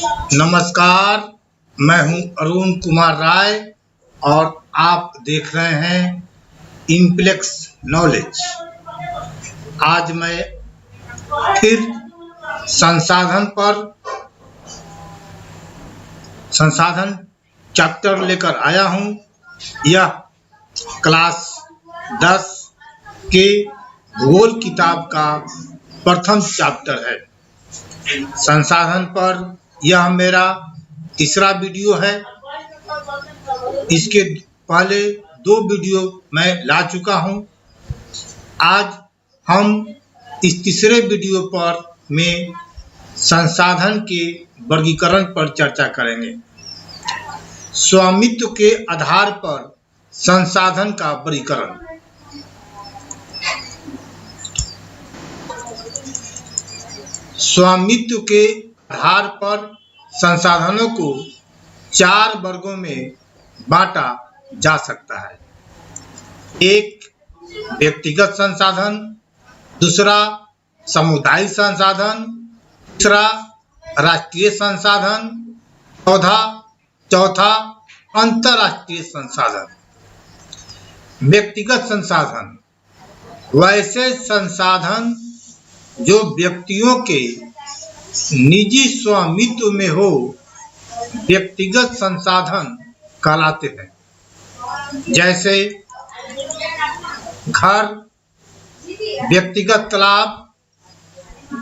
नमस्कार, मैं हूं अरुण कुमार राय और आप देख रहे हैं इम्प्लेक्स नॉलेज। आज मैं फिर संसाधन चैप्टर लेकर आया हूं। यह क्लास 10 के भूगोल किताब का प्रथम चैप्टर है। संसाधन पर यह मेरा तीसरा वीडियो है। इसके पहले 2 वीडियो मैं ला चुका हूं। आज हम इस तीसरे वीडियो पर में संसाधन के वर्गीकरण पर चर्चा करेंगे। स्वामित्व के आधार पर संसाधन का वर्गीकरण। स्वामित्व के आधार पर संसाधनों को 4 वर्गों में बांटा जा सकता है। एक, व्यक्तिगत संसाधन। दूसरा, सामुदायिक संसाधन। तीसरा, राष्ट्रीय संसाधन। चौथा, अंतर्राष्ट्रीय संसाधन। व्यक्तिगत संसाधन वैसे संसाधन जो व्यक्तियों के निजी स्वामित्व में हो, व्यक्तिगत संसाधन कहलाते हैं। जैसे घर, व्यक्तिगत तालाब,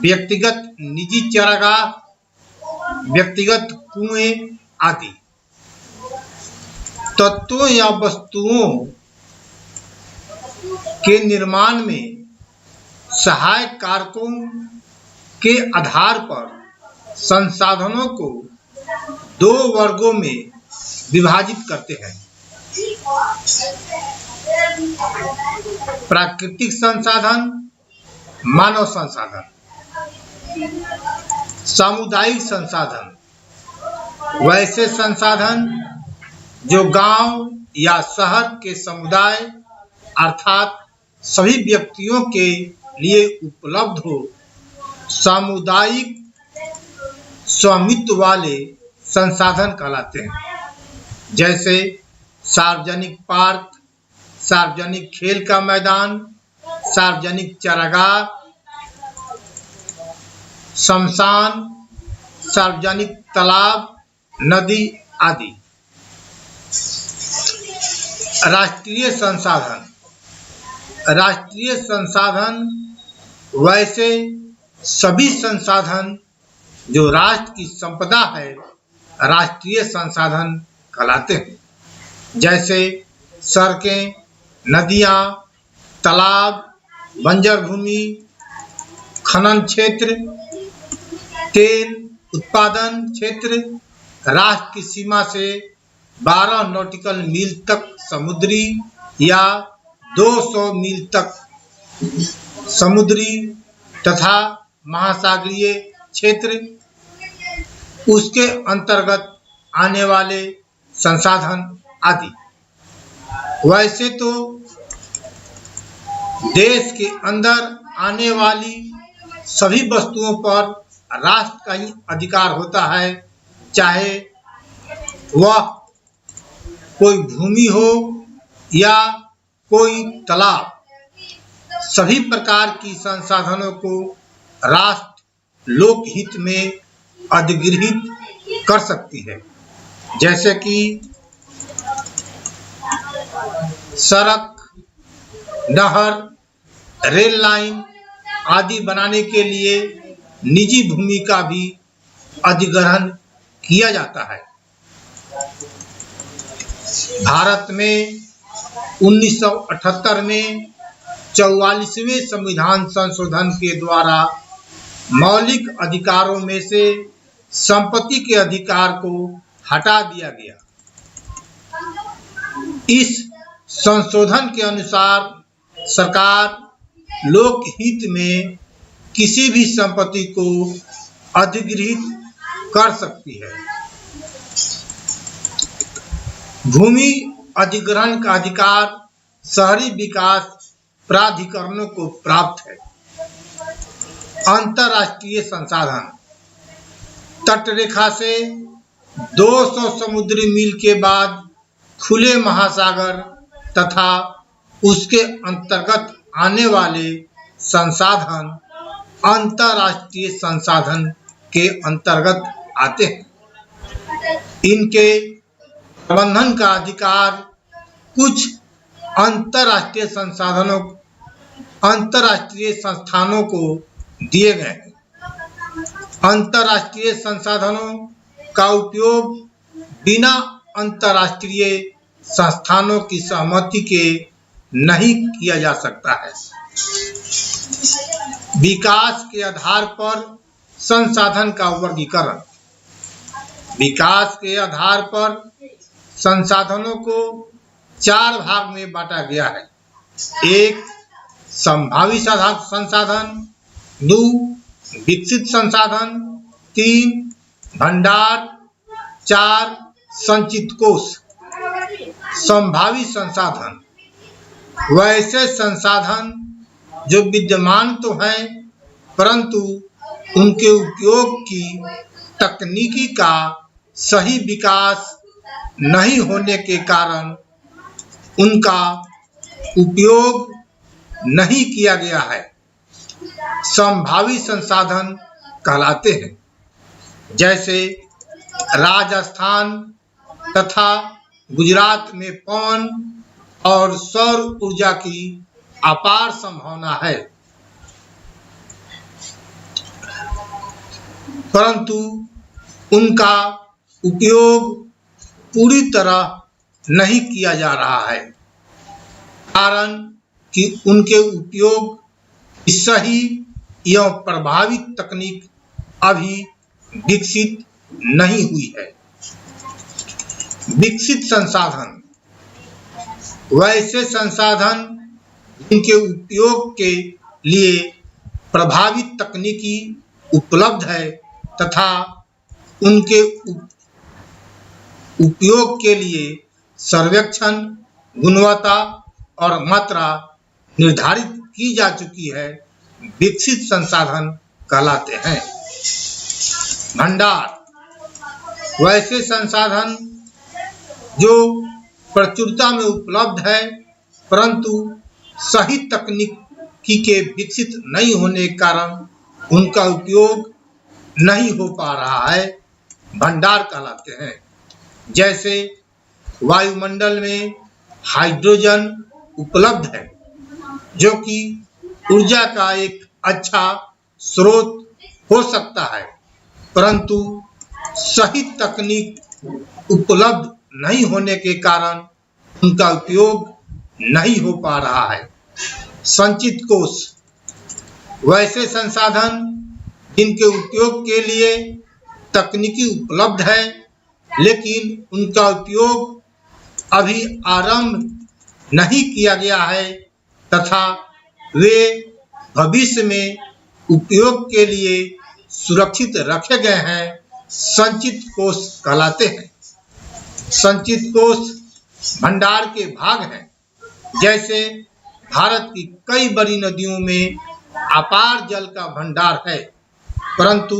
व्यक्तिगत निजी चारागाह, व्यक्तिगत कुएं आदि। तत्वों या वस्तुओं के निर्माण में सहायक कारकों के आधार पर संसाधनों को 2 वर्गों में विभाजित करते हैं। प्राकृतिक संसाधन, मानव संसाधन। सामुदायिक संसाधन वैसे संसाधन जो गांव या शहर के समुदाय अर्थात सभी व्यक्तियों के लिए उपलब्ध हो। सामुदायिक स्वामित्व वाले संसाधन कहलाते हैं। जैसे सार्वजनिक पार्क, सार्वजनिक खेल का मैदान, सार्वजनिक चारागाह, शमशान, सार्वजनिक तालाब, नदी आदि। राष्ट्रीय संसाधन। राष्ट्रीय संसाधन वैसे सभी संसाधन जो राष्ट्र की संपदा है, राष्ट्रीय संसाधन कहलाते हैं। जैसे सड़कें, नदियां, तालाब, बंजर भूमि, खनन क्षेत्र, तेल उत्पादन क्षेत्र, राष्ट्र की सीमा से 12 नॉटिकल मील तक समुद्री या 200 मील तक समुद्री तथा महासागरीय क्षेत्र, उसके अंतर्गत आने वाले संसाधन आदि। वैसे तो देश के अंदर आने वाली सभी वस्तुओं पर राष्ट्र का ही अधिकार होता है, चाहे वह कोई भूमि हो या कोई तालाब। सभी प्रकार की संसाधनों को राष्ट्र लोकहित में अधिग्रहित कर सकती है। जैसे कि सड़क, नहर, रेल लाइन आदि बनाने के लिए निजी भूमि का भी अधिग्रहण किया जाता है। भारत में 1978 में 44वें संविधान संशोधन के द्वारा मौलिक अधिकारों में से संपत्ति के अधिकार को हटा दिया गया। इस संशोधन के अनुसार सरकार लोकहित में किसी भी संपत्ति को अधिग्रहित कर सकती है। भूमि अधिग्रहण का अधिकार शहरी विकास प्राधिकरणों को प्राप्त है। अंतर्राष्ट्रीय संसाधन तटरेखा से 200 समुद्री मील के बाद खुले महासागर तथा उसके अंतर्गत आने वाले संसाधन अंतर्राष्ट्रीय संसाधन के अंतर्गत आते हैं। इनके प्रबंधन का अधिकार कुछ अंतर्राष्ट्रीय संस्थानों को दिए गए हैं। अंतर्राष्ट्रीय संसाधनों का उपयोग बिना अंतर्राष्ट्रीय संस्थानों की सहमति के नहीं किया जा सकता है। विकास के आधार पर संसाधन का वर्गीकरण। विकास के आधार पर संसाधनों को 4 भाग में बांटा गया है। 1 संभावी संसाधन, 2 विकसित संसाधन, 3 भंडार, 4 संचित कोष। संभावी संसाधन वैसे संसाधन जो विद्यमान तो हैं परंतु उनके उपयोग की तकनीकी का सही विकास नहीं होने के कारण उनका उपयोग नहीं किया गया है, संभावी संसाधन कहलाते हैं। जैसे राजस्थान तथा गुजरात में पवन और सौर ऊर्जा की अपार संभावना है, परंतु उनका उपयोग पूरी तरह नहीं किया जा रहा है, कारण कि उनके उपयोग की सही एवं प्रभावित तकनीक अभी विकसित नहीं हुई है। विकसित संसाधन वैसे संसाधन जिनके उपयोग के लिए प्रभावित तकनीकी उपलब्ध है तथा उनके उपयोग के लिए सर्वेक्षण, गुणवत्ता और मात्रा निर्धारित की जा चुकी है, विकसित संसाधन कहलाते हैं। भंडार वैसे संसाधन जो प्रचुरता में उपलब्ध है परंतु सही तकनीकी के विकसित नहीं होने के कारण उनका उपयोग नहीं हो पा रहा है, भंडार कहलाते हैं। जैसे वायुमंडल में हाइड्रोजन उपलब्ध है जो कि ऊर्जा का एक अच्छा स्रोत हो सकता है, परंतु सही तकनीक उपलब्ध नहीं होने के कारण उनका उपयोग नहीं हो पा रहा है। संचित कोष वैसे संसाधन जिनके उपयोग के लिए तकनीकी उपलब्ध है लेकिन उनका उपयोग अभी आरंभ नहीं किया गया है तथा वे भविष्य में उपयोग के लिए सुरक्षित रखे गए हैं, संचित कोष कहलाते हैं। संचित कोष भंडार के भाग हैं। जैसे भारत की कई बड़ी नदियों में अपार जल का भंडार है, परंतु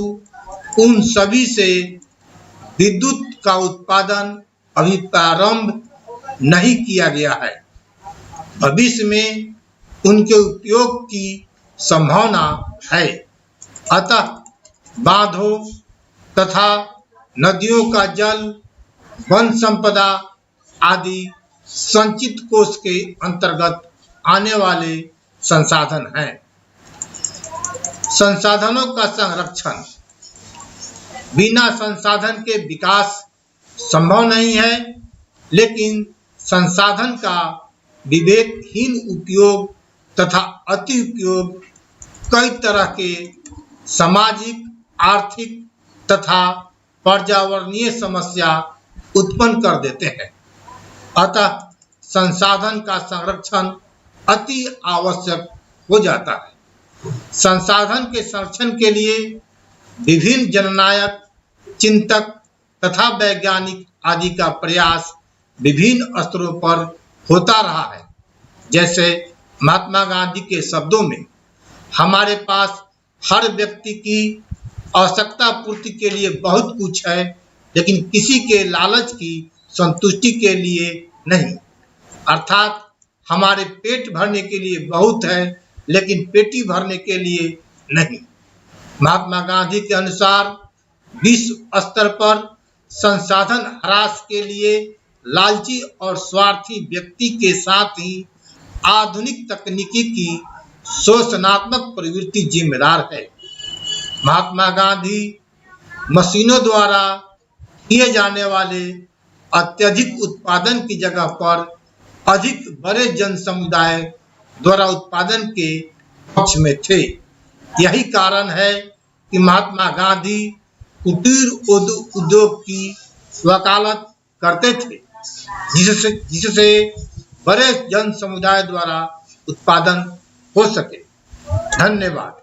उन सभी से विद्युत का उत्पादन अभी प्रारंभ नहीं किया गया है। भविष्य में उनके उपयोग की संभावना है, अतः बांधों तथा नदियों का जल, वन संपदा आदि संचित कोष के अंतर्गत आने वाले संसाधन हैं। संसाधनों का संरक्षण बिना संसाधन के विकास संभव नहीं है, लेकिन संसाधन का विवेकहीन उपयोग तथा अति उपयोग कई तरह के सामाजिक, आर्थिक तथा पर्यावरणीय समस्या उत्पन्न कर देते हैं। अतः संसाधन का संरक्षण अति आवश्यक हो जाता है। संसाधन के संरक्षण के लिए विभिन्न जननायक, चिंतक तथा वैज्ञानिक आदि का प्रयास विभिन्न स्तरों पर होता रहा है। जैसे महात्मा गांधी के शब्दों में, हमारे पास हर व्यक्ति की आवश्यकता पूर्ति के लिए बहुत कुछ है, लेकिन किसी के लालच की संतुष्टि के लिए नहीं। अर्थात हमारे पेट भरने के लिए बहुत है, लेकिन पेटी भरने के लिए नहीं। महात्मा गांधी के अनुसार विश्व स्तर पर संसाधन ह्रास के लिए लालची और स्वार्थी व्यक्ति के साथ ही आधुनिक तकनीकी की शोषणात्मक प्रवृत्ति जिम्मेदार है। महात्मा गांधी मशीनों द्वारा किए जाने वाले अत्यधिक उत्पादन की जगह पर अधिक बड़े जन समुदाय द्वारा उत्पादन के पक्ष में थे। यही कारण है कि महात्मा गांधी कुटीर उद्योग की वकालत करते थे, जिससे बड़े जन समुदाय द्वारा उत्पादन हो सके। धन्यवाद।